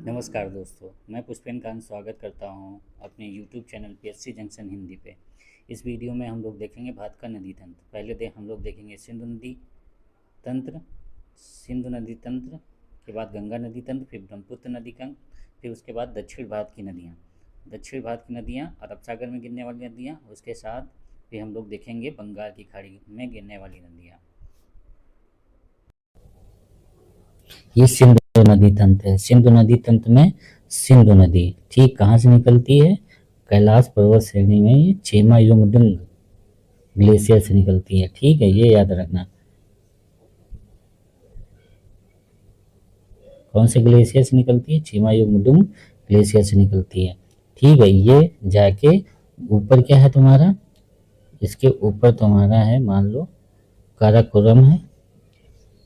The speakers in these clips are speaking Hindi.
नमस्कार दोस्तों, मैं पुष्पेन कांत स्वागत करता हूं अपने YouTube channel PSC junction Hindi पे। इस वीडियो में हम लोग देखेंगे भारत का नदी तंत्र। पहले हम लोग देखेंगे तंत्र सिंधु नदी तंत्र के बाद गंगा नदी तंत्र, फिर ब्रह्मपुत्र नदी तंत्र, फिर उसके बाद दक्षिण भारत की नदियाँ, अरब सागर में गिरने वाली नदियाँ, उसके साथ फिर हम लोग देखेंगे बंगाल की खाड़ी में गिरने वाली नदियाँ। ये सिंधु नदी तंत्र है। सिंधु नदी तंत्र में सिंधु नदी ठीक कहाँ से निकलती है? कैलाश पर्वत श्रेणी में ये चेमायुंगडुंग ग्लेशियर से निकलती है। ठीक है, ये याद रखना। कौन से ग्लेशियर से निकलती है? चेमायुंगडुंग ग्लेशियर से निकलती है। ठीक है, ये जाके ऊपर क्या है तुम्हारा? इसके ऊपर तुम्हारा है, मान लो काराकोरम है,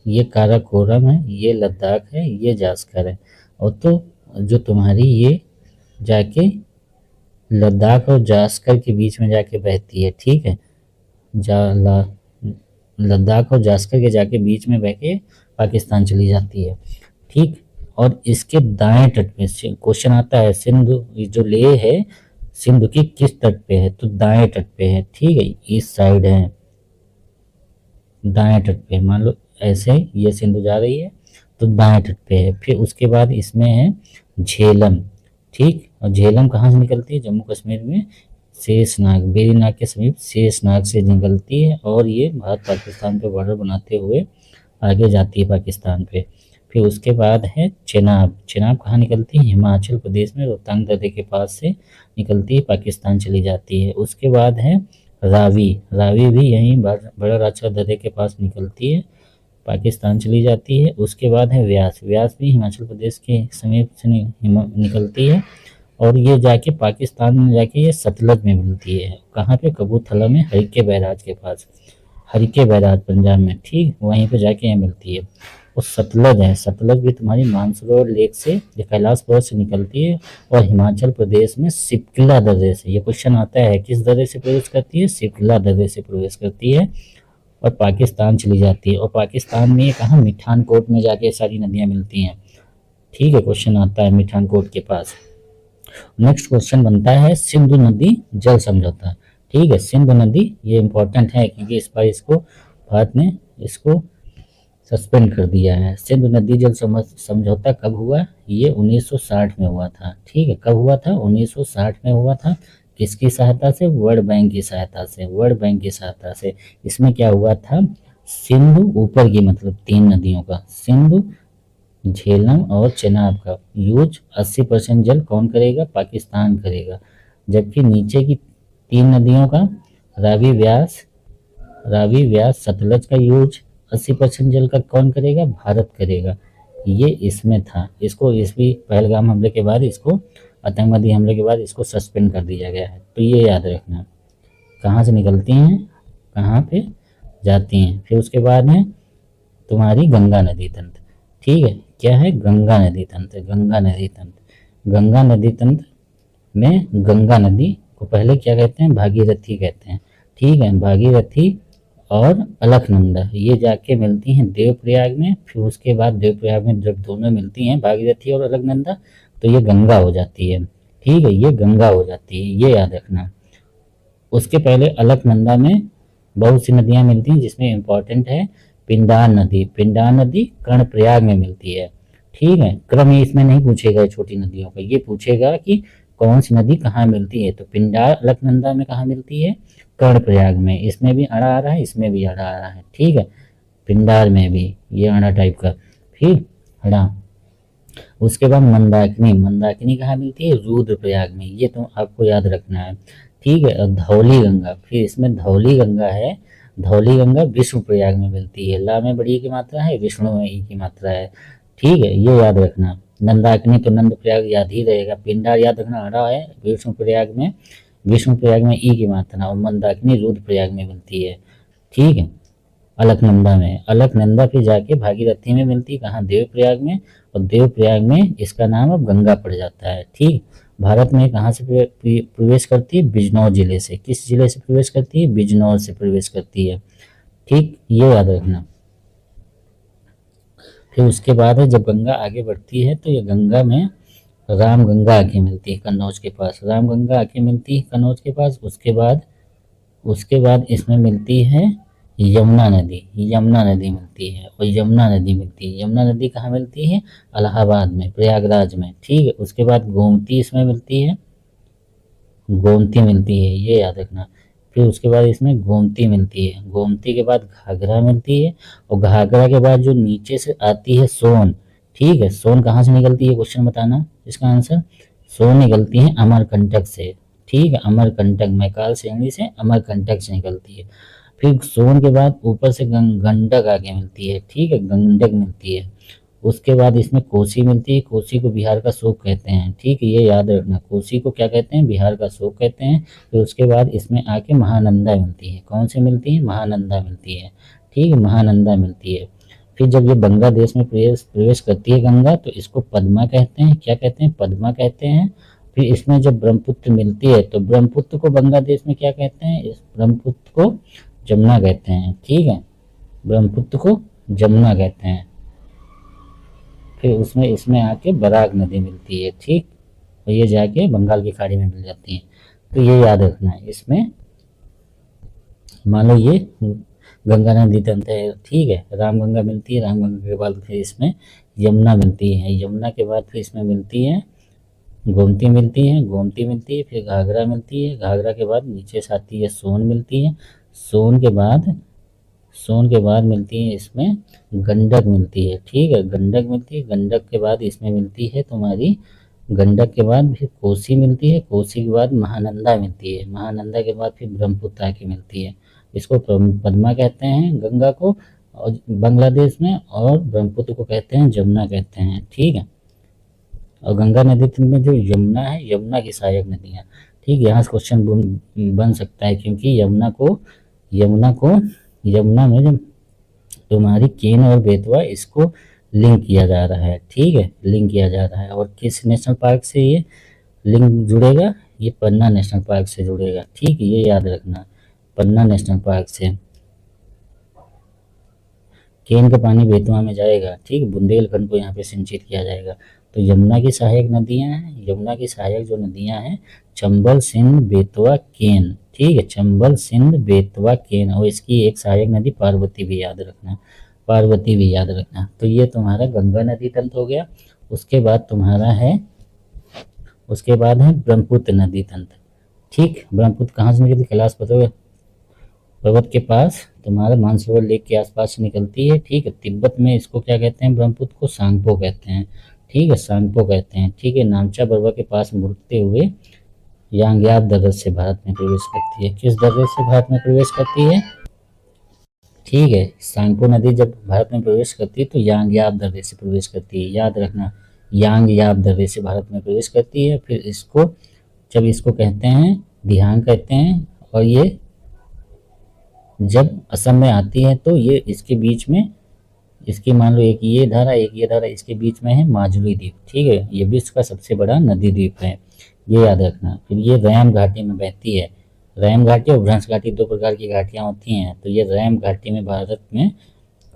ये काराकोरम है, ये लद्दाख है, ये जास्कर है। और तो जो तुम्हारी ये जाके लद्दाख और जास्कर के बीच में जाके बहती है। ठीक है, लद्दाख और जास्कर के जाके बीच में बह के पाकिस्तान चली जाती है। ठीक, और इसके दाएं तट पे क्वेश्चन आता है, सिंधु जो ले है सिंधु की किस तट पे है? तो दाएं तट पे है। ठीक है, इस साइड है, दाएं तट पे। मान लो ऐसे ये सिंधु जा रही है तो दाएं तट पे है। फिर उसके बाद इसमें है झेलम। ठीक, और झेलम कहाँ से निकलती है? जम्मू कश्मीर में शेषनाग, वेरीनाग के समीप शेषनाग से निकलती है और ये भारत पाकिस्तान पे बॉर्डर बनाते हुए आगे जाती है पाकिस्तान पे। फिर उसके बाद है चेनाब। चेनाब कहाँ निकलती है? हिमाचल प्रदेश में रोहतांग दर्रे के पास से निकलती है, पाकिस्तान चली जाती है। उसके बाद है रावी। रावी भी यहीं बड़ा राचा दर्रे के पास निकलती है, पाकिस्तान चली जाती है। उसके बाद है व्यास। व्यास भी हिमाचल प्रदेश के समीप से निकलती है और ये जाके पाकिस्तान में जाके ये सतलज में मिलती है। कहाँ पे? कबूरथला में, हरिके बैराज के पास, हरिके बैराज पंजाब में। ठीक, वहीं पे जाके ये मिलती है। और सतलज है, सतलज भी तुम्हारी मानसरोवर लेक से या कैलाश पर्वत से निकलती है और हिमाचल प्रदेश में सिपकिला दर्रे से, ये क्वेश्चन आता है, किस दर्रे से प्रवेश करती है? सिपकिला दर्रे से प्रवेश करती है और पाकिस्तान चली जाती है। और पाकिस्तान में कहाँ? मिठानकोट में जाके सारी नदियाँ मिलती हैं। ठीक है, क्वेश्चन आता है मिठानकोट के पास। नेक्स्ट क्वेश्चन बनता है सिंधु नदी जल समझौता। ठीक है, सिंधु नदी ये इंपॉर्टेंट है क्योंकि इस बार इसको भारत ने इसको सस्पेंड कर दिया है। सिंधु नदी जल समझौता कब हुआ? ये 1960 में हुआ था। ठीक है, कब हुआ था? 1960 में हुआ था। किसकी सहायता से? वर्ल्ड बैंक की सहायता से, वर्ल्ड बैंक की सहायता से। इसमें क्या हुआ था? सिंधु ऊपर की मतलब 3 नदियों का, सिंधु, झेलम और चेनाब का यूज 80% जल कौन करेगा? पाकिस्तान करेगा। जबकि नीचे की 3 नदियों का रावी व्यास सतलज का यूज 80% जल का कौन करेगा? भारत करेगा। ये इसमें था। इसको इस भी पहलगाम हमले के बाद इसको आतंकवादी हमले के बाद इसको सस्पेंड कर दिया गया है। तो ये याद रखना, कहाँ से निकलती हैं, कहाँ पे जाती हैं। फिर उसके बाद है तुम्हारी गंगा नदी तंत्र। ठीक है, क्या है? गंगा नदी तंत्र। गंगा नदी तंत्र, गंगा नदी तंत्र में गंगा नदी को पहले क्या कहते हैं? भागीरथी कहते हैं। ठीक है, भागीरथी और अलकनंदा ये जाके मिलती हैं देवप्रयाग में। फिर उसके बाद देवप्रयाग में जब दोनों मिलती हैं, भागीरथी और अलकनंदा, तो ये गंगा हो जाती है। ठीक है, ये गंगा हो जाती है, ये याद रखना। उसके पहले अलकनंदा में बहुत सी नदियां मिलती हैं जिसमें इंपॉर्टेंट है पिंडार नदी। पिंडार नदी कर्णप्रयाग में मिलती है। ठीक है, क्रम इसमें नहीं पूछेगा छोटी नदियों का, ये पूछेगा कि कौन सी नदी कहाँ मिलती है। तो पिंडार अलकनंदा में कहाँ मिलती है? कर्णप्रयाग में। इसमें भी अड़ा आ रहा है, इसमें भी अड़ा आ रहा है। ठीक है, पिंडार में भी ये अड़ा टाइप का, फिर अड़ा। उसके बाद मंदाकिनी। मंदाकिनी कहाँ मिलती है? रुद्रप्रयाग में। ये तो आपको याद रखना है। ठीक है, और धौली गंगा, फिर इसमें धौली गंगा है। धौली गंगा विष्णु प्रयाग में मिलती है। ला में बड़ी की मात्रा है, विष्णु में ई की मात्रा है। ठीक है, ये याद रखना। नंदाकिनी तो नंद प्रयाग याद ही रहेगा। पिंडार याद रखना, हरा है विष्णु प्रयाग में ई की मात्रा, और मंदाकिनी रुद्र प्रयाग में मिलती है। ठीक है, अलकनंदा में। अलकनंदा फिर जाके भागीरथी में मिलती है, कहाँ? देवप्रयाग में। और देवप्रयाग में इसका नाम अब गंगा पड़ जाता है। ठीक, भारत में कहाँ से प्रवेश करती है? बिजनौर जिले से। किस जिले से प्रवेश करती है? बिजनौर से प्रवेश करती है। ठीक, ये याद रखना। फिर उसके बाद है जब गंगा आगे बढ़ती है तो ये गंगा में रामगंगा आके मिलती है कन्नौज के पास, रामगंगा आके मिलती है कन्नौज के पास। उसके बाद इसमें मिलती है यमुना नदी, यमुना नदी मिलती है, और यमुना नदी मिलती है, यमुना नदी कहाँ मिलती है? इलाहाबाद में, प्रयागराज में, ठीक है। उसके बाद गोमती इसमें मिलती है, गोमती मिलती है, ये याद रखना। फिर उसके बाद इसमें गोमती मिलती है, गोमती के बाद घाघरा मिलती है, और घाघरा के बाद जो नीचे से आती है सोन, ठीक है। सोन कहाँ से निकलती है, क्वेश्चन बताना इसका आंसर। सोन निकलती है अमरकंटक से, ठीक है, अमरकंटक, मैकाल श्रेणी से अमरकंटक से निकलती है। फिर सोन के बाद ऊपर से गंडक आगे मिलती है, ठीक है, गंडक मिलती है। उसके बाद इसमें कोसी मिलती है, कोसी को बिहार का शोक कहते हैं, ठीक है, ये याद रखना, कोसी को क्या कहते हैं? बिहार का शोक कहते हैं। फिर उसके बाद इसमें आके महानंदा मिलती है, कौन सी मिलती है? महानंदा मिलती है, ठीक है, महानंदा मिलती है। फिर जब ये बांग्लादेश में प्रवेश करती है गंगा, तो इसको पद्मा कहते हैं, क्या कहते हैं? पद्मा कहते हैं। फिर इसमें जब ब्रह्मपुत्र मिलती है, तो ब्रह्मपुत्र को बांग्लादेश में क्या कहते हैं? इस ब्रह्मपुत्र को जमुना कहते हैं, ठीक है, ब्रह्मपुत्र को जमुना कहते हैं। फिर उसमें इसमें आके बराक नदी मिलती है, ठीक, और ये जाके बंगाल की खाड़ी में मिल जाती है। तो ये याद रखना है। इसमें मान लो ये गंगा नदी तंत्र है, ठीक है, रामगंगा मिलती है, रामगंगा के बाद फिर इसमें यमुना मिलती है, यमुना के बाद फिर इसमें मिलती है गोमती मिलती है, गोमती मिलती है, फिर घाघरा मिलती है, घाघरा के बाद नीचे से आती है सोन मिलती है, सोन के बाद मिलती है इसमें गंडक मिलती है, ठीक है, गंडक मिलती है, गंडक के बाद इसमें मिलती है तुम्हारी, गंडक के बाद फिर कोसी मिलती है, कोसी के बाद महानंदा मिलती है, महानंदा के बाद फिर ब्रह्मपुत्र आके मिलती है। इसको पद्मा कहते हैं गंगा को, और बांग्लादेश में, और ब्रह्मपुत्र को कहते हैं जमुना कहते हैं, ठीक है। और गंगा नदी में जो यमुना है, यमुना की सहायक नदियाँ, ठीक, यहाँ से क्वेश्चन बन सकता है, क्योंकि यमुना में जब तुम्हारी केन और बेतवा इसको लिंक किया जा रहा है, ठीक है, लिंक किया जा रहा है। और किस नेशनल पार्क से ये लिंक जुड़ेगा? ये पन्ना नेशनल पार्क से जुड़ेगा, ठीक है, ये याद रखना, पन्ना नेशनल पार्क से। केन का पानी बेतवा में जाएगा, ठीक, बुंदेलखंड को यहाँ पे सिंचित किया जाएगा। तो यमुना की सहायक नदियाँ हैं, यमुना की सहायक जो नदियाँ हैं, चंबल, सिंध, बेतवा, केन, ठीक है, चंबल, सिंध, बेतवा, केन, और इसकी एक सहायक नदी पार्वती भी याद रखना, पार्वती भी याद रखना। तो ये तुम्हारा गंगा नदी तंत्र हो गया। उसके बाद तुम्हारा है, उसके बाद है ब्रह्मपुत्र नदी तंत्र, ठीक, ब्रह्मपुत्र कहाँ से निकलती? कैलाश पर्वत के पास, तुम्हारा मानसरोवर लेक के आसपास से निकलती है, ठीक है। तिब्बत में इसको क्या कहते हैं? ब्रह्मपुत्र को सांगपो कहते हैं, ठीक है, सांगपो कहते हैं, ठीक है। नामचा बरवा के पास मुड़ते हुए यांग्याब दर्रे से भारत में प्रवेश करती है, किस दर्रे से भारत में प्रवेश करती है? ठीक है, सांगपो नदी जब भारत में प्रवेश करती है तो यांग्याब दर्रे से प्रवेश करती है, याद रखना, यांग्याब दर्रे से भारत में प्रवेश करती है। फिर इसको कहते हैं दिहांग कहते हैं, और ये जब असम में आती है तो ये इसके बीच में, इसकी मान लो एक ये धारा इसके बीच में है माजुली द्वीप, ठीक है, ये विश्व का सबसे बड़ा नदी द्वीप है, ये याद रखना। फिर ये रैम घाटी में बहती है, रैम घाटी और भ्रंश घाटी दो प्रकार की घाटियाँ होती हैं। तो ये रैम घाटी में भारत में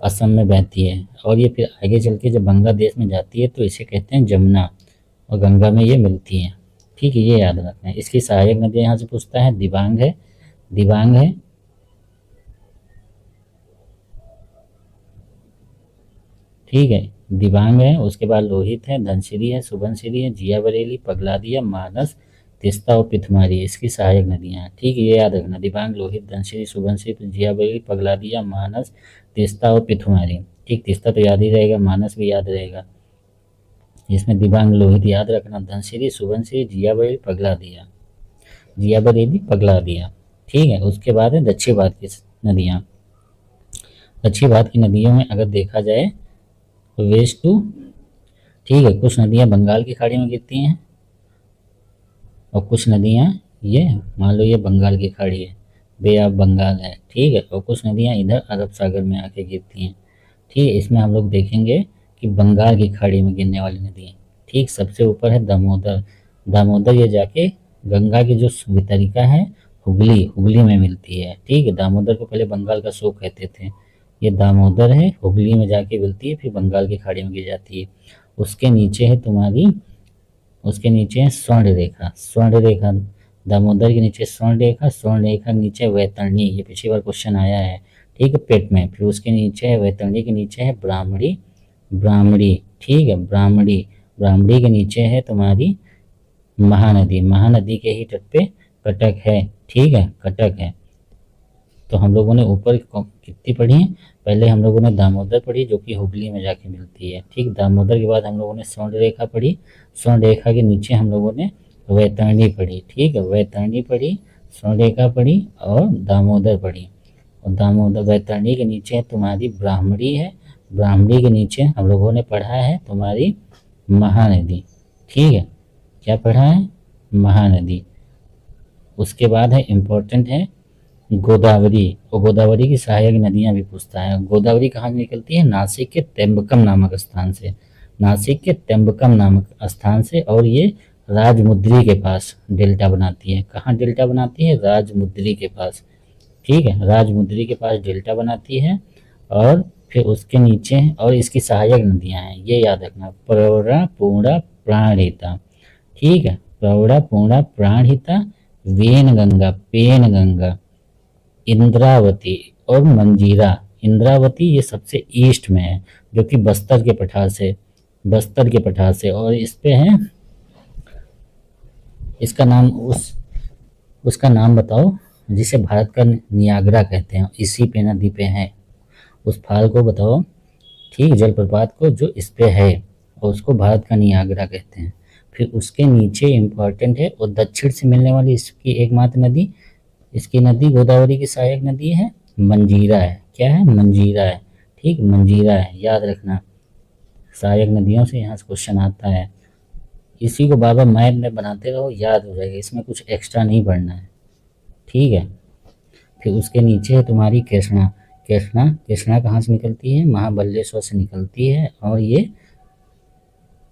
असम में बहती है, और ये फिर आगे चल के जब बांग्लादेश में जाती है तो इसे कहते हैं जमुना, और गंगा में ये मिलती है, ठीक है, ये याद रखना है। इसकी सहायक नदियाँ यहाँ से पूछता है, दिबांग है, ठीक है, दिबांग है। उसके बाद लोहित है, धनसिरी है, सुबनसिरी है, जिया बरेली, पगलादिया, मानस, तिस्ता और पिथमारी, इसकी सहायक नदियाँ हैं, ठीक है, ये याद रखना, दिबांग, लोहित, धनसिरी, सुबनसिरी, जिया बरेली, पगलादिया, मानस, तिस्ता और पिथमारी, ठीक, तिस्ता तो याद ही रहेगा, मानस भी याद रहेगा। इसमें दिबांग, लोहित याद रखना, धनसिरी, सुबनसिरी, जिया बरेली, पगलादिया, ठीक है। उसके बाद है दक्षिण भारत की नदियाँ। दक्षिण भारत की नदियों में अगर देखा जाए वेस्ट टू, ठीक है, कुछ नदियाँ बंगाल की खाड़ी में गिरती हैं, और कुछ नदियाँ ये मान लो ये बंगाल की खाड़ी है, बे ऑफ बंगाल है, ठीक है, और कुछ नदियाँ इधर अरब सागर में आके गिरती हैं, ठीक है। इसमें हम लोग देखेंगे कि बंगाल की खाड़ी में गिरने वाली नदियाँ, ठीक, सबसे ऊपर है दामोदर, ये जाके गंगा की जो वितरिका है हुगली में मिलती है, ठीक है। दामोदर को पहले बंगाल का शोक कहते थे, ये दामोदर है, हुगली में जाके मिलती है, फिर बंगाल की खाड़ी में गिर जाती है। उसके नीचे है तुम्हारी उसके नीचे है स्वर्ण रेखा, स्वर्ण रेखा दामोदर के नीचे स्वर्ण रेखा, स्वर्ण रेखा के नीचे वैतरणी, ये पिछली बार क्वेश्चन आया है, ठीक है, पेट में। फिर उसके नीचे है वैतरणी के नीचे है ब्राह्मणी, ब्राह्मणी, ठीक है, ब्राह्मणी, ब्राह्मणी के नीचे है तुम्हारी महानदी, महानदी के ही तट पे कटक है, ठीक है, कटक है। तो हम लोगों ने ऊपर कितनी पढ़ी है, पहले हम लोगों ने दामोदर पढ़ी जो कि हुगली में जाके मिलती है, ठीक, दामोदर के बाद हम लोगों ने स्वर्ण रेखा पढ़ी, स्वर्ण रेखा के नीचे हम लोगों ने वैतरणी पढ़ी, ठीक है, वैतरणी पढ़ी, स्वर्ण रेखा पढ़ी और दामोदर पढ़ी। और दामोदर वैतरणी के नीचे तुम्हारी ब्राह्मणी है, ब्राह्मणी के नीचे हम लोगों ने पढ़ा है तुम्हारी महानदी, ठीक है, क्या पढ़ा है, महानदी। उसके बाद है इम्पोर्टेंट है गोदावरी, और गोदावरी की सहायक नदियां भी पूछता है। गोदावरी कहाँ से निकलती है, नासिक के त्र्यंबकम नामक स्थान से, नासिक के त्र्यंबकम नामक स्थान से, और ये राजमुद्री के पास डेल्टा बनाती है। कहाँ डेल्टा बनाती है, राजमुद्री के पास, ठीक है, राजमुद्री के पास डेल्टा बनाती है। और फिर उसके नीचे और इसकी सहायक नदियां हैं, ये याद रखना, प्रवरा, पूर्णा, प्राणहिता, ठीक है, प्रवरा, पूर्णा, प्राणहिता, वेनगंगा, पेनगंगा, इंद्रावती और मंजीरा। इंद्रावती ये सबसे ईस्ट में है, जो कि बस्तर के पठार से, बस्तर के पठार से, और इस पे है, इसका नाम उसका नाम बताओ जिसे भारत का नियाग्रा कहते हैं, इसी पे नदी पे है, उस फाल को बताओ, ठीक, जलप्रपात को जो इस पे है, और उसको भारत का नियाग्रा कहते हैं। फिर उसके नीचे इम्पोर्टेंट है, और दक्षिण से मिलने वाली इसकी एकमात्र नदी, इसकी नदी गोदावरी की सहायक नदी है मंजीरा है, क्या है, मंजीरा है, ठीक, मंजीरा है, याद रखना, सहायक नदियों से यहाँ से क्वेश्चन आता है। इसी को बाबा मैप में बनाते रहो, याद हो जाएगा, इसमें कुछ एक्स्ट्रा नहीं पढ़ना है, ठीक है। फिर उसके नीचे है तुम्हारी कृष्णा, कृष्णा, कृष्णा कहाँ से निकलती है, महाबलेश्वर से निकलती है, और ये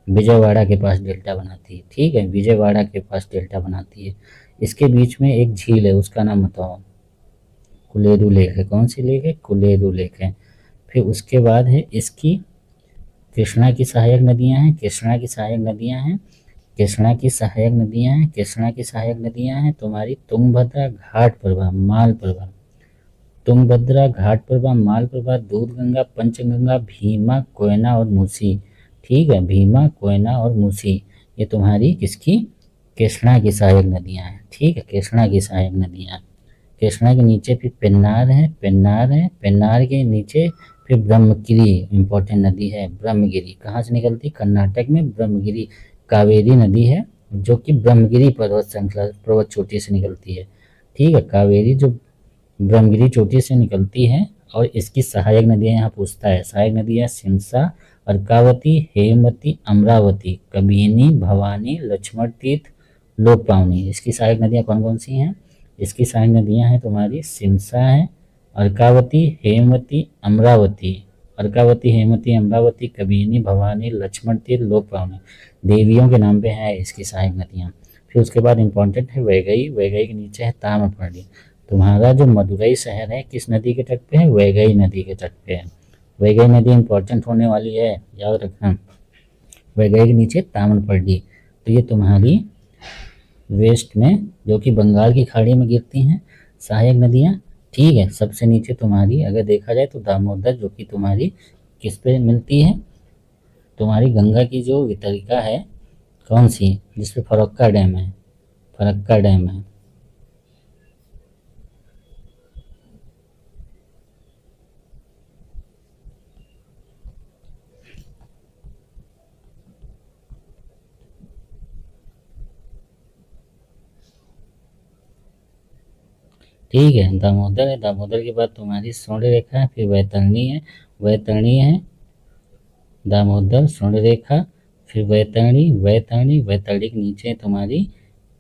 विजयवाड़ा के पास डेल्टा बनाती है, ठीक है, विजयवाड़ा के पास डेल्टा बनाती है। इसके बीच में एक झील है, उसका नाम बताओ, कुलेरु लेक है, कौन सी लेक है, कुलेरु लेक है। फिर उसके बाद है इसकी कृष्णा की सहायक नदियां हैं, कृष्णा की सहायक नदियां हैं, कृष्णा की सहायक नदियां हैं, कृष्णा की सहायक नदियां हैं तुम्हारी तुंगभद्रा, घाटप्रभा, मालप्रभा, तुंगभद्रा, घाटप्रभा, मालप्रभा, दूधगंगा, पंचगंगा, भीमा, कोयना और मूसी, ठीक है, भीमा, कोयना और मूसी, ये तुम्हारी किसकी, कृष्णा की सहायक नदियां हैं, ठीक है, कृष्णा की सहायक नदियां। कृष्णा के नीचे फिर पेन्नार है, पेन्नार है, पेन्नार के नीचे फिर ब्रह्मगिरी, इंपॉर्टेंट नदी है ब्रह्मगिरी, कहाँ से निकलती, कर्नाटक में ब्रह्मगिरी, कावेरी नदी है जो कि ब्रह्मगिरी पर्वत श्रृंखला, पर्वत चोटी से निकलती है, ठीक है, कावेरी जो ब्रह्मगिरी चोटी से निकलती है। और इसकी सहायक नदियां यहाँ पूछता है, सहायक नदियां सिमसा, अर्कावती, हेमवती, अमरावती, कबिनी, भवानी, लक्ष्मण तीर्थ, लोकपावनी। इसकी सहायक नदियां कौन कौन सी हैं, इसकी सहायक नदियां हैं तुम्हारी सिमसा है, अर्कावती, हेमवती, अमरावती, अर्कावती, हेमवती, अमरावती, कबिनी, भवानी, लक्ष्मण तीर्थ, लोकपावनी, देवियों के नाम पे है इसकी सहायक नदियां। फिर उसके बाद इंपॉर्टेंट है वैगई, वैगई के नीचे है ताम्रपर्णी। तुम्हारा जो मदुरई शहर है किस नदी के तट पे है, वैगई नदी के तट पे है, वैगई नदी इंपॉर्टेंट होने वाली है, याद रखना, वैगई के नीचे ताम्रपर्णी। तो ये तुम्हारी वेस्ट में जो कि बंगाल की खाड़ी में गिरती हैं सहायक नदियाँ, ठीक है। सबसे नीचे तुम्हारी अगर देखा जाए तो दामोदर, जो कि तुम्हारी किस पे मिलती है, तुम्हारी गंगा की जो वितरिका है कौन सी, जिसपे फरक्का डैम है, फरक्का डैम है। ठीक है, दामोदर है, दामोदर के बाद तुम्हारी स्वर्ण रेखा है, फिर वैतरणी है, वैतरणी है, दामोदर, स्वर्ण रेखा, फिर वैतरणी, वैतरणी, वैतरणी के नीचे तुम्हारी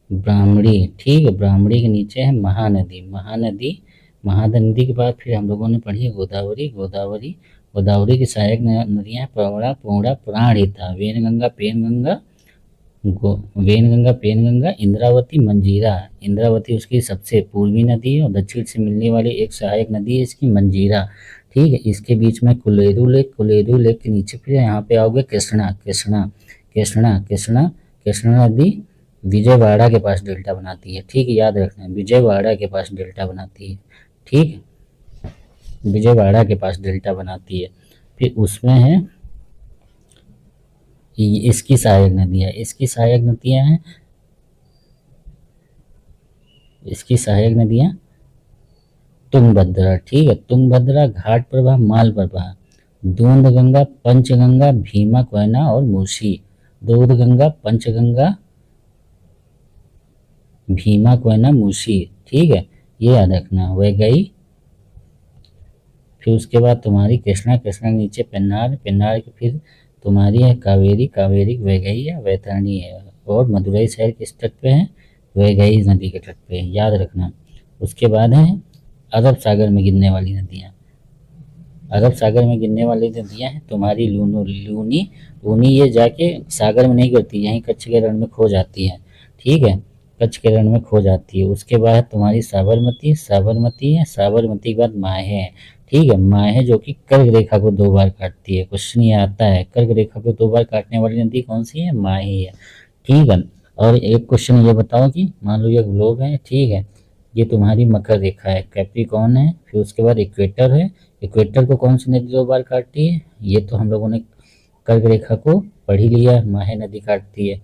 ब्राह्मणी, ठीक है, ब्राह्मणी के नीचे है महानदी, महानदी, महानदी के बाद फिर हम लोगों ने पढ़ी है गोदावरी, गोदावरी, गोदावरी की सहायक नदियाँ प्रवरा, पूर्णा, प्राणहिता, वेनगंगा, पेनगंगा, वेनगंगा, पेनगंगा, इंद्रावती, मंजीरा। इंद्रावती उसकी सबसे पूर्वी नदी है और दक्षिण से मिलने वाली एक सहायक नदी है इसकी मंजीरा, ठीक है। इसके बीच में कुलेरु लेक, कुलेरु लेक के नीचे फिर यहाँ पे आओगे कृष्णा, कृष्णा, कृष्णा, कृष्णा, कृष्णा नदी विजयवाड़ा के पास डेल्टा बनाती है। ठीक है, याद रखना है, विजयवाड़ा के पास डेल्टा बनाती है। ठीक है, विजयवाड़ा के पास डेल्टा बनाती है। फिर उसमें है इसकी सहायक नदियाँ, इसकी सहायक नदियाँ हैं, इसकी सहायक नदियाँ तुंगभद्रा। ठीक है, तुंगभद्रा, घाट प्रभा, माल प्रभा, दूध गंगा, पंचगंगा, भीमा, कोयना और मूसी। दूध गंगा, पंचगंगा, भीमा, कोयना, मूसी। ठीक है, ये याद रखना। वह गई, फिर उसके बाद तुम्हारी कृष्णा, कृष्णा के नीचे पेन्नार, पेन्नार की फिर तुम्हारी है कावेरी, कावेरी वैगई है, वैतरणी है। और मदुरई शहर किस तट पे है? वैगई नदी के तट पे, याद रखना। उसके बाद है अरब सागर में गिरने वाली नदियाँ। अरब सागर में गिरने वाली नदियाँ हैं तुम्हारी लूनी, लूनी ये जाके सागर में नहीं गिरती, यहीं कच्छ के रण में खो जाती है। ठीक है, कच्छ के रण में खो जाती है। उसके बाद तुम्हारी साबरमती, साबरमती है, साबरमती के बाद माहे है। ठीक है, माहे जो कि कर्क रेखा को 2 बार काटती है। क्वेश्चन ये आता है, कर्क रेखा को 2 बार काटने वाली नदी कौन सी है? माहे है। ठीक है, और एक क्वेश्चन ये बताओ कि मान लो ये ग्लोब है, ठीक है, ये तुम्हारी मकर रेखा है, कैप्रिकॉर्न है, फिर उसके बाद इक्वेटर है। इक्वेटर को कौन सी नदी 2 बार काटती है? ये तो हम लोगों ने कर्क रेखा को पढ़ ही लिया, माहे नदी काटती है।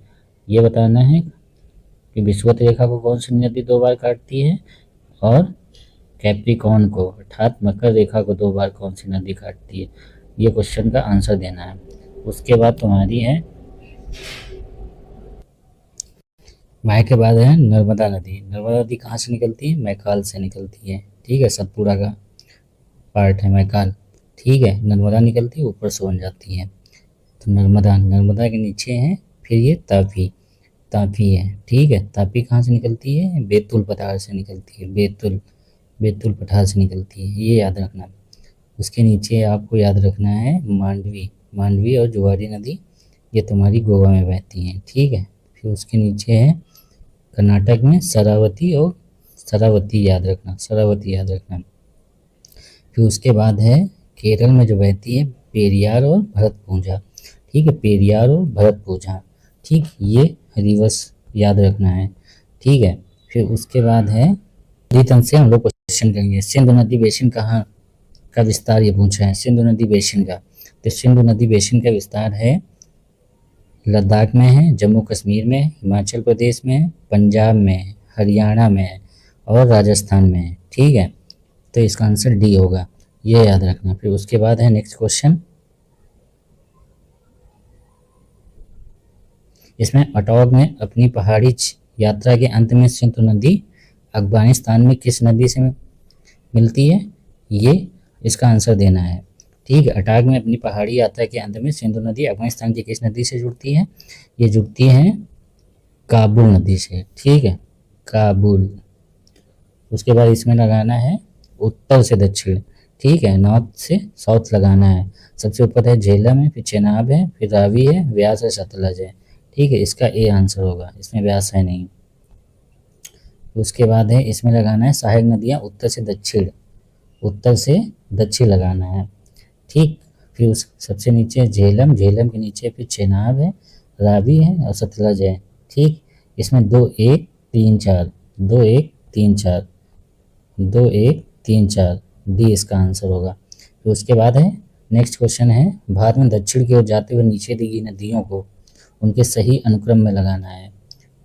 ये बताना है कि विषुवत रेखा को कौन सी नदी 2 बार काटती है, और कैप्रिकॉर्न को अर्थात मकर रेखा को 2 बार कौन सी नदी काटती है। ये क्वेश्चन का आंसर देना है। उसके बाद तुम्हारी है माहे के बाद है नर्मदा नदी। नर्मदा नदी कहाँ से निकलती है? मैकाल से निकलती है। ठीक है, सतपुड़ा का पार्ट है मैकाल। ठीक है, नर्मदा निकलती है, ऊपर से बन जाती है। तो नर्मदा, नर्मदा के नीचे है फिर ये तापी, तापी है। ठीक है, तापी कहाँ से निकलती है? बैतूल पठार से निकलती है, बैतूल, बैतूल पठार से निकलती है, ये याद रखना। उसके नीचे आपको याद रखना है मांडवी, मांडवी और जुआरी नदी, ये तुम्हारी गोवा में बहती हैं। ठीक है, फिर उसके नीचे है कर्नाटक में शरावती, और शरावती याद रखना, शरावती याद रखना। फिर उसके बाद है केरल में जो बहती है पेरियार और भरतपुझा। ठीक है, पेरियार और भरतपुझा। ठीक, ये रिवर्स याद रखना है। ठीक है, फिर उसके बाद है नदी से हम लोग क्वेश्चन करेंगे। सिंधु नदी बेसिन कहाँ का विस्तार, ये पूछा है सिंधु नदी बेसिन का। तो सिंधु नदी बेसिन का विस्तार है लद्दाख में है, जम्मू कश्मीर में, हिमाचल प्रदेश में, पंजाब में, हरियाणा में और राजस्थान में। ठीक है, तो इसका आंसर डी होगा, ये याद रखना। फिर उसके बाद है नेक्स्ट क्वेश्चन, इसमें अटॉग में अपनी पहाड़ी यात्रा के अंत में सिंधु नदी अफगानिस्तान में किस नदी से मिलती है? ये इसका आंसर देना है। ठीक है, अटाक में अपनी पहाड़ी यात्रा के अंत में सिंधु नदी अफगानिस्तान की किस नदी से जुड़ती है? ये जुड़ती है काबुल नदी से। ठीक है, काबुल। उसके बाद इसमें लगाना है उत्तर से दक्षिण। ठीक है, नॉर्थ से साउथ लगाना है। सबसे ऊपर है झेलम है, फिर चेनाब है, फिर रावी है, व्यास है, सतलज है। ठीक है, इसका ए आंसर होगा, इसमें व्यास है नहीं। उसके बाद है इसमें लगाना है सहायक नदियाँ उत्तर से दक्षिण, उत्तर से दक्षिण लगाना है। ठीक, फिर उस सबसे नीचे झेलम, झेलम के नीचे फिर चेनाब है, रावी है और सतलज है। ठीक, इसमें 2 1 3 4, 2 1 3 4, 2 1 3 4, डी इसका आंसर होगा। फिर उसके बाद है नेक्स्ट क्वेश्चन है भारत में दक्षिण की ओर जाते हुए नीचे दी गई नदियों को उनके सही अनुक्रम में लगाना है।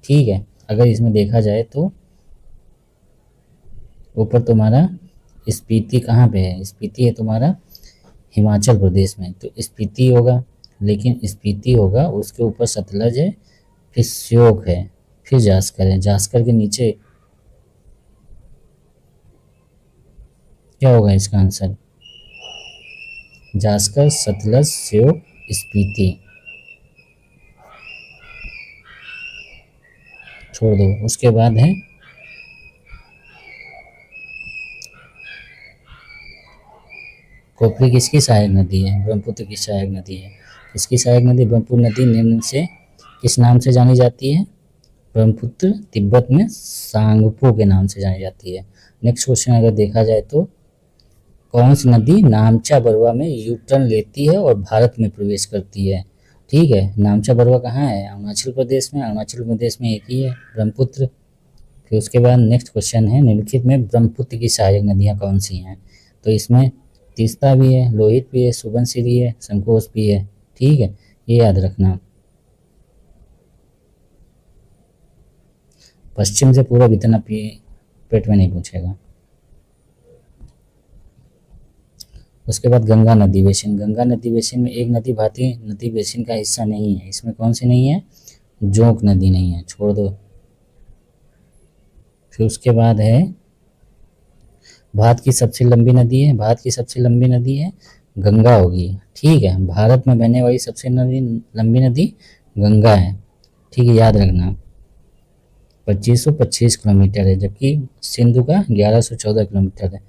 ठीक है, अगर इसमें देखा जाए तो ऊपर तुम्हारा स्पीति कहाँ पे है? स्पीति है तुम्हारा हिमाचल प्रदेश में, तो स्पीति होगा, लेकिन स्पीति होगा उसके ऊपर सतलज है, फिर श्योक है, फिर जास्कर है। जास्कर के नीचे क्या होगा इसका आंसर? जास्कर, सतलज, श्योक, स्पीति, छोड़ दो। उसके बाद है कोपरी किसकी सहायक नदी है? ब्रह्मपुत्र की सहायक नदी है। इसकी सहायक नदी ब्रह्मपुत्र नदी निम्न से किस नाम से जानी जाती है? ब्रह्मपुत्र तिब्बत में सांगपो के नाम से जानी जाती है। नेक्स्ट क्वेश्चन अगर देखा जाए तो कौन सी नदी नामचा बरवा में यू टर्न लेती है और भारत में प्रवेश करती है? ठीक है। नामचा बरवा कहाँ है? अरुणाचल प्रदेश में। अरुणाचल प्रदेश में एक ही है, ब्रह्मपुत्र। फिर उसके बाद नेक्स्ट क्वेश्चन है, निम्नलिखित में ब्रह्मपुत्र की सहायक नदियाँ कौन सी हैं? तो इसमें तीस्ता भी है, लोहित भी है, सुबनसिरी है, संकोच भी है। ठीक है, ये याद रखना। पश्चिम से पूर्व इतना पेट में नहीं पूछेगा। उसके बाद गंगा नदी बेसिन। गंगा नदी बेसिन में एक नदी भारतीय नदी बेसिन का हिस्सा नहीं है। इसमें कौन सी नहीं है? जोंक नदी नहीं है, छोड़ दो। फिर उसके बाद है, भारत की सबसे लंबी नदी है, भारत की सबसे लंबी नदी है गंगा होगी। ठीक है, भारत में बहने वाली सबसे लंबी नदी गंगा है। ठीक है, याद रखना। 2525 किलोमीटर है, जबकि सिंधु का 1114 किलोमीटर है,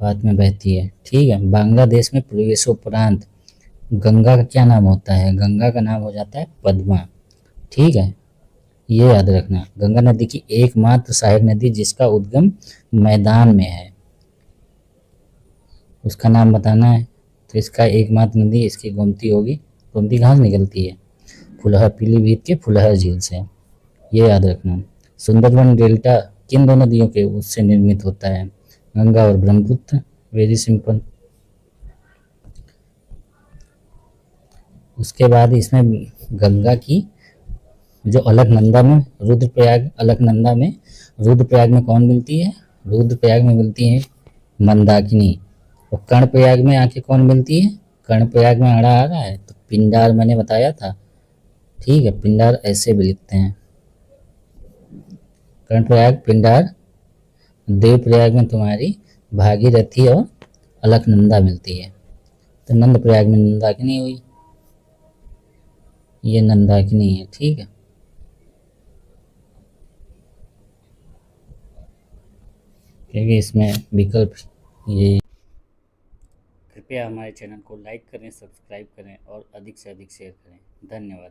भारत में बहती है। ठीक है, बांग्लादेश में प्रवेशोपरांत गंगा का क्या नाम होता है? गंगा का नाम हो जाता है पद्मा। ठीक है, ये याद रखना। गंगा नदी की एकमात्र सहायक नदी जिसका उद्गम मैदान में है, उसका नाम बताना है। तो इसका एकमात्र नदी इसकी गोमती होगी। गोमती कहाँ से निकलती है? फुलहर, पीलीभीत के फुलहर झील से। ये याद रखना। सुंदरबन डेल्टा किन दो नदियों के उससे निर्मित होता है? गंगा और ब्रह्मपुत्र। Very simple. उसके बाद इसमें गंगा की जो अलकनंदा में रुद्रप्रयाग में कौन मिलती है? रुद्रप्रयाग में मिलती है मंदाकिनी। और कर्णप्रयाग में आके कौन मिलती है? कर्णप्रयाग में अड़ा आ रहा है तो पिंडार मैंने बताया था। ठीक है, पिंडार ऐसे भी लिखते हैं, कर्णप्रयाग, पिंडार। देवप्रयाग में तुम्हारी भागीरथी और अलकनंदा मिलती है। तो नंद प्रयाग में नंदाकिनी हुई, ये नंदाकिनी है। ठीक है, क्योंकि इसमें विकल्प ये। कृपया हमारे चैनल को लाइक करें, सब्सक्राइब करें और अधिक से अधिक शेयर करें। धन्यवाद।